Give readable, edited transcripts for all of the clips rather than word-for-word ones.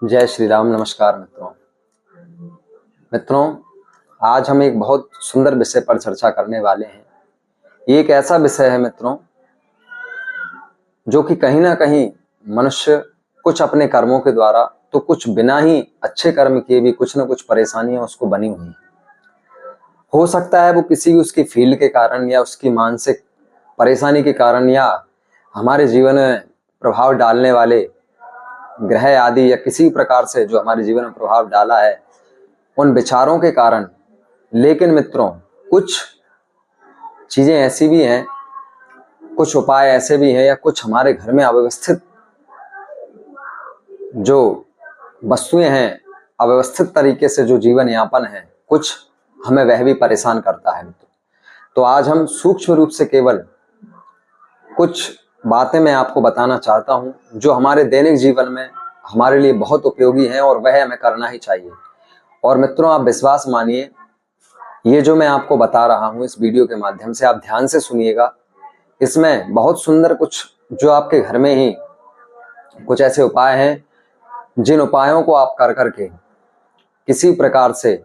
जय श्री राम। नमस्कार मित्रों, आज हम एक बहुत सुंदर विषय पर चर्चा करने वाले हैं। ये एक ऐसा विषय है मित्रों, जो कि कहीं ना कहीं मनुष्य कुछ अपने कर्मों के द्वारा तो कुछ बिना ही अच्छे कर्म किए भी कुछ ना कुछ परेशानियां उसको बनी हुई हैं। हो सकता है वो किसी उसकी फील्ड के कारण या उसकी मानसिक परेशानी के कारण या हमारे जीवन में प्रभाव डालने वाले ग्रह आदि या किसी प्रकार से जो हमारे जीवन में प्रभाव डाला है उन विचारों के कारण। लेकिन मित्रों, कुछ चीजें ऐसी भी हैं, कुछ उपाय ऐसे भी हैं या कुछ हमारे घर में अव्यवस्थित जो वस्तुएं हैं, अव्यवस्थित तरीके से जो जीवन यापन है, कुछ हमें वह भी परेशान करता है। तो आज हम सूक्ष्म रूप से केवल कुछ बातें मैं आपको बताना चाहता हूं जो हमारे दैनिक जीवन में हमारे लिए बहुत उपयोगी हैं और वह हमें करना ही चाहिए। और मित्रों, आप विश्वास मानिए, ये जो मैं आपको बता रहा हूं इस वीडियो के माध्यम से, आप ध्यान से सुनिएगा। इसमें बहुत सुंदर कुछ जो आपके घर में ही कुछ ऐसे उपाय हैं जिन उपायों को आप कर करके किसी प्रकार से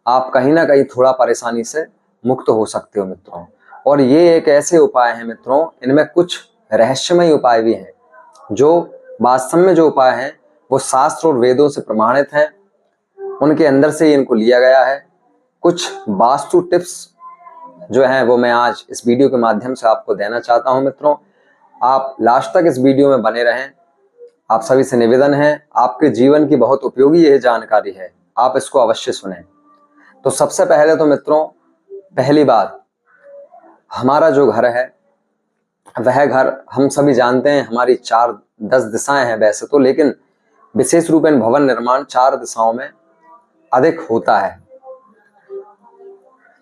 आप कहीं ना कहीं थोड़ा परेशानी से मुक्त हो सकते हो मित्रों। और ये एक ऐसे उपाय हैं मित्रों, इनमें कुछ रहस्यमय उपाय भी हैं जो वास्तव में जो उपाय हैं वो शास्त्र और वेदों से प्रमाणित हैं, उनके अंदर से इनको लिया गया है। कुछ वास्तु टिप्स जो हैं वो मैं आज इस वीडियो के माध्यम से आपको देना चाहता हूं मित्रों। आप लास्ट तक इस वीडियो में बने रहें। आप सभी से निवेदन है, आपके जीवन की बहुत उपयोगी यह जानकारी है, आप इसको अवश्य सुनें। तो सबसे पहले तो मित्रों, पहली बात, हमारा जो घर है वह घर हम सभी जानते हैं हमारी 4-10 दिशाएं हैं वैसे तो, लेकिन विशेष रूप में भवन निर्माण 4 दिशाओं में अधिक होता है।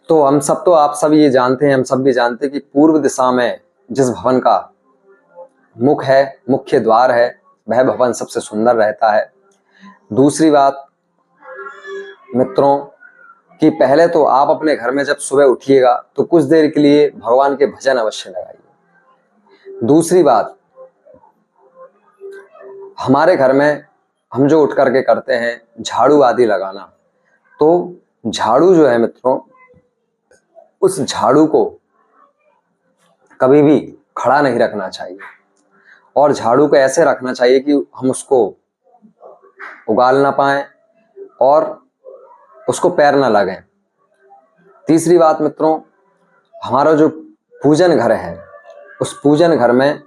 तो हम सब तो आप सभी ये जानते हैं, हम सब भी जानते हैं कि पूर्व दिशा में जिस भवन का मुख है, मुख्य द्वार है, वह भवन सबसे सुंदर रहता है। दूसरी बात मित्रों, कि पहले तो आप अपने घर में जब सुबह उठिएगा तो कुछ देर के लिए भगवान के भजन अवश्य लगाइए। दूसरी बात, हमारे घर में हम जो उठ करके करते हैं झाड़ू आदि लगाना, तो झाड़ू जो है मित्रों, उस झाड़ू को कभी भी खड़ा नहीं रखना चाहिए और झाड़ू को ऐसे रखना चाहिए कि हम उसको उगाल ना पाए और उसको पैर ना लगे। तीसरी बात मित्रों, हमारा जो पूजन घर है उस पूजन घर में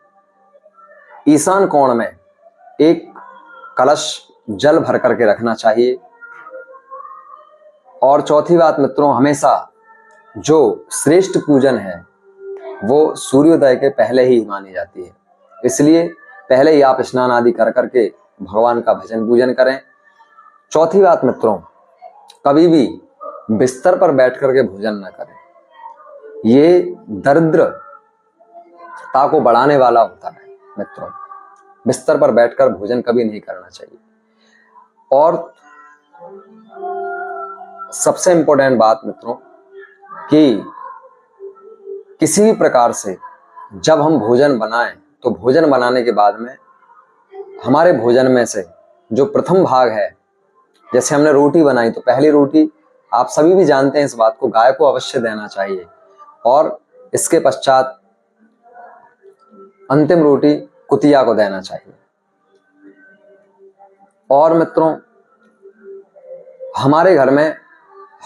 ईशान कोण में एक कलश जल भर करके रखना चाहिए। और चौथी बात मित्रों, हमेशा जो श्रेष्ठ पूजन है वो सूर्योदय के पहले ही मानी जाती है, इसलिए पहले ही आप स्नान आदि कर करके भगवान का भजन पूजन करें। चौथी बात मित्रों, कभी भी बिस्तर पर बैठ करके भोजन न करें, ये दरिद्रता को बढ़ाने वाला होता है मित्रों। बिस्तर पर बैठकर भोजन कभी नहीं करना चाहिए। और सबसे इंपॉर्टेंट बात मित्रों, कि किसी भी प्रकार से जब हम भोजन बनाएं तो भोजन बनाने के बाद में हमारे भोजन में से जो प्रथम भाग है, जैसे हमने रोटी बनाई तो पहली रोटी, आप सभी भी जानते हैं इस बात को, गाय को अवश्य देना चाहिए और इसके पश्चात अंतिम रोटी कुतिया को देना चाहिए। और मित्रों, हमारे घर में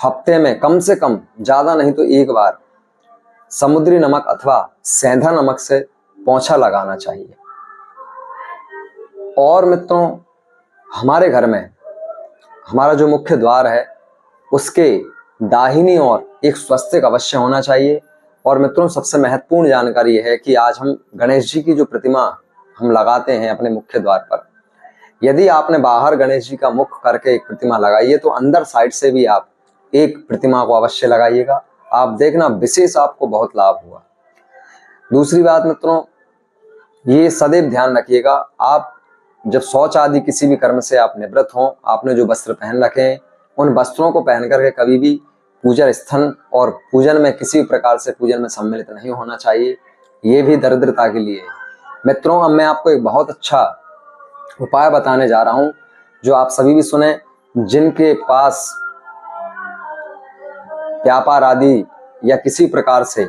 हफ्ते में कम से कम, ज्यादा नहीं तो एक बार समुद्री नमक अथवा सेंधा नमक से पोंछा लगाना चाहिए। और मित्रों, हमारे घर में हमारा जो मुख्य द्वार है उसके दाहिनी ओर एक स्वस्तिक अवश्य होना चाहिए। और मित्रों, सबसे महत्वपूर्ण जानकारी यह है कि आज हम गणेश जी की जो प्रतिमा हम लगाते हैं अपने मुख्य द्वार पर, यदि आपने बाहर गणेश जी का मुख करके एक प्रतिमा लगाई है तो अंदर साइड से भी आप एक प्रतिमा को अवश्य लगाइएगा। आप देखना, विशेष आपको बहुत लाभ हुआ। दूसरी बात मित्रों, ये सदैव ध्यान रखिएगा, आप जब शौच आदि किसी भी कर्म से आप निवृत्त हों, आपने जो वस्त्र पहन रखे हैं उन वस्त्रों को पहन करके कभी भी पूजन स्थल और पूजन में किसी भी प्रकार से पूजन में सम्मिलित नहीं होना चाहिए। ये भी दरिद्रता के लिए। मित्रों, अब मैं आपको एक बहुत अच्छा उपाय बताने जा रहा हूं जो आप सभी भी सुने, जिनके पास व्यापार आदि या किसी प्रकार से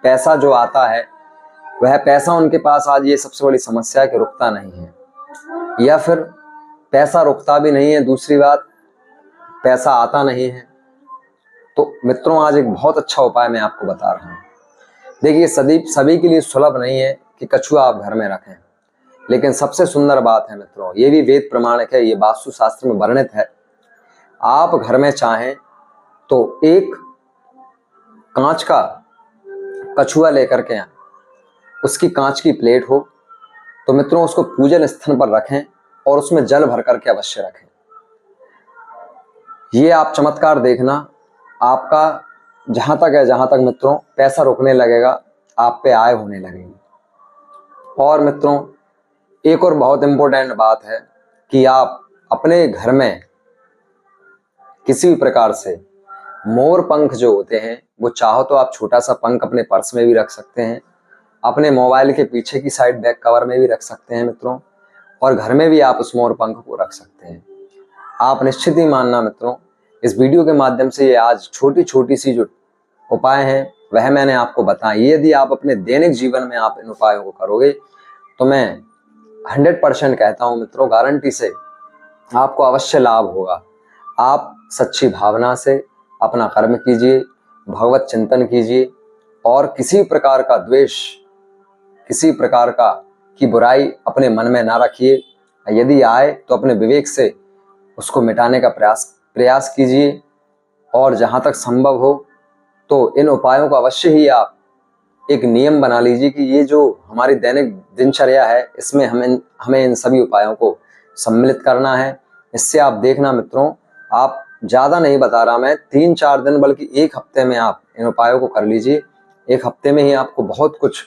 पैसा जो आता है, वह पैसा उनके पास आज ये सबसे बड़ी समस्या है कि रुकता नहीं है, या फिर पैसा रुकता भी नहीं है, दूसरी बात पैसा आता नहीं है। तो मित्रों, आज एक बहुत अच्छा उपाय मैं आपको बता रहा हूँ। देखिए, सभी के लिए सुलभ नहीं है कि कछुआ आप घर में रखें, लेकिन सबसे सुंदर बात है मित्रों, ये भी वेद प्रमाणिक है, ये वास्तु शास्त्र में वर्णित है। आप घर में चाहें तो एक कांच का कछुआ लेकर के आए, उसकी कांच की प्लेट हो तो मित्रों उसको पूजन स्थान पर रखें और उसमें जल भर करके अवश्य रखें। ये आप चमत्कार देखना, आपका जहां तक मित्रों पैसा रुकने लगेगा, आप पे आय होने लगेगी। और मित्रों, एक और बहुत इंपॉर्टेंट बात है कि आप अपने घर में किसी भी प्रकार से मोर पंख जो होते हैं, वो चाहो तो आप छोटा सा पंख अपने पर्स में भी रख सकते हैं, अपने मोबाइल के पीछे की साइड बैक कवर में भी रख सकते हैं मित्रों, और घर में भी आप उस मोर पंख को रख सकते हैं। आप निश्चित ही मानना मित्रों, इस वीडियो के माध्यम से ये आज छोटी छोटी सी जो उपाय हैं वह मैंने आपको बताई। यदि आप अपने दैनिक जीवन में आप इन उपायों को करोगे तो मैं 100% कहता हूं मित्रों, गारंटी से आपको अवश्य लाभ होगा। आप सच्ची भावना से अपना कर्म कीजिए, भगवत चिंतन कीजिए, और किसी प्रकार का द्वेष, किसी प्रकार का की बुराई अपने मन में ना रखिए। यदि आए तो अपने विवेक से उसको मिटाने का प्रयास कीजिए, और जहां तक संभव हो तो इन उपायों को अवश्य ही आप एक नियम बना लीजिए कि ये जो हमारी दैनिक दिनचर्या है, इसमें हमें इन सभी उपायों को सम्मिलित करना है। इससे आप देखना मित्रों, आप ज्यादा नहीं बता रहा मैं, 3-4 दिन बल्कि 1 हफ्ते में आप इन उपायों को कर लीजिए। 1 हफ्ते में ही आपको बहुत कुछ,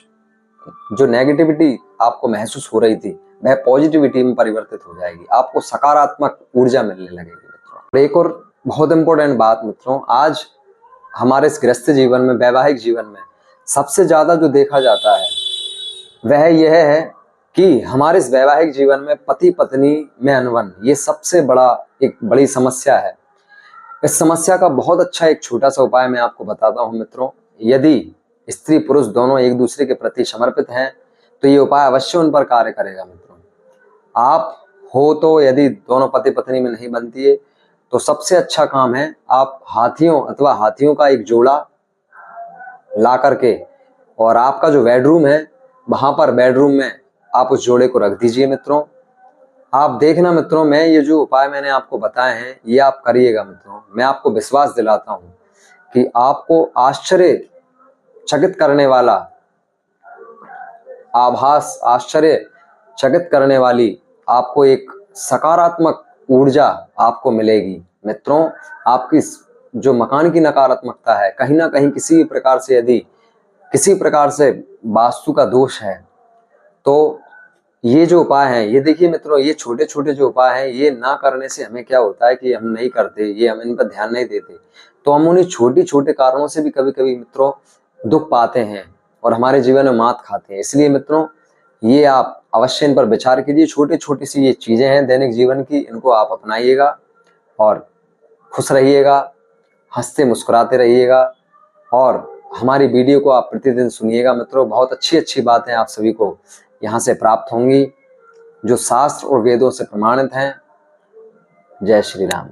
जो नेगेटिविटी आपको महसूस हो रही थी वह पॉजिटिविटी में परिवर्तित हो जाएगी, आपको सकारात्मक ऊर्जा मिलने लगेगी मित्रों। एक और बहुत इंपॉर्टेंट बात मित्रों, आज हमारे इस गृहस्थ जीवन में, वैवाहिक जीवन में सबसे ज्यादा जो देखा जाता है वह यह है कि हमारे इस वैवाहिक जीवन में पति पत्नी में अनबन, ये सबसे एक बड़ी समस्या है। इस समस्या का बहुत अच्छा एक छोटा सा उपाय मैं आपको बताता हूं मित्रों। यदि स्त्री पुरुष दोनों एक दूसरे के प्रति समर्पित हैं तो ये उपाय अवश्य उन पर कार्य करेगा मित्रों। आप हो तो, यदि दोनों पति पत्नी में नहीं बनती है तो सबसे अच्छा काम है, आप हाथियों का एक जोड़ा ला करके, और आपका जो बेडरूम है वहां पर बेडरूम में आप उस जोड़े को रख दीजिए मित्रों। आप देखना मित्रों, मैं ये जो उपाय मैंने आपको बताए हैं ये आप करिएगा मित्रों। मैं आपको विश्वास दिलाता हूं कि आपको आश्चर्यचकित करने वाला आभास, आश्चर्यचकित करने वाली आपको एक सकारात्मक ऊर्जा आपको मिलेगी मित्रों। आपकी जो मकान की नकारात्मकता है, कहीं ना कहीं किसी प्रकार से, यदि किसी प्रकार से वास्तु का दोष है, तो ये जो उपाय हैं, ये देखिए मित्रों, ये छोटे छोटे जो उपाय हैं, ये ना करने से हमें क्या होता है कि हम नहीं करते, ये हम इन पर ध्यान नहीं देते, तो हम उन्हीं छोटी छोटे कारणों से भी कभी कभी मित्रों दुख पाते हैं और हमारे जीवन में मात खाते हैं। इसलिए मित्रों, ये आप अवश्य इन पर विचार कीजिए। छोटी छोटी सी ये चीजें हैं दैनिक जीवन की, इनको आप अपनाइएगा और खुश रहिएगा, हंसते मुस्कुराते रहिएगा, और हमारी वीडियो को आप प्रतिदिन सुनिएगा मित्रों। बहुत अच्छी अच्छी बातें आप सभी को यहाँ से प्राप्त होंगी जो शास्त्र और वेदों से प्रमाणित हैं। जय श्री राम।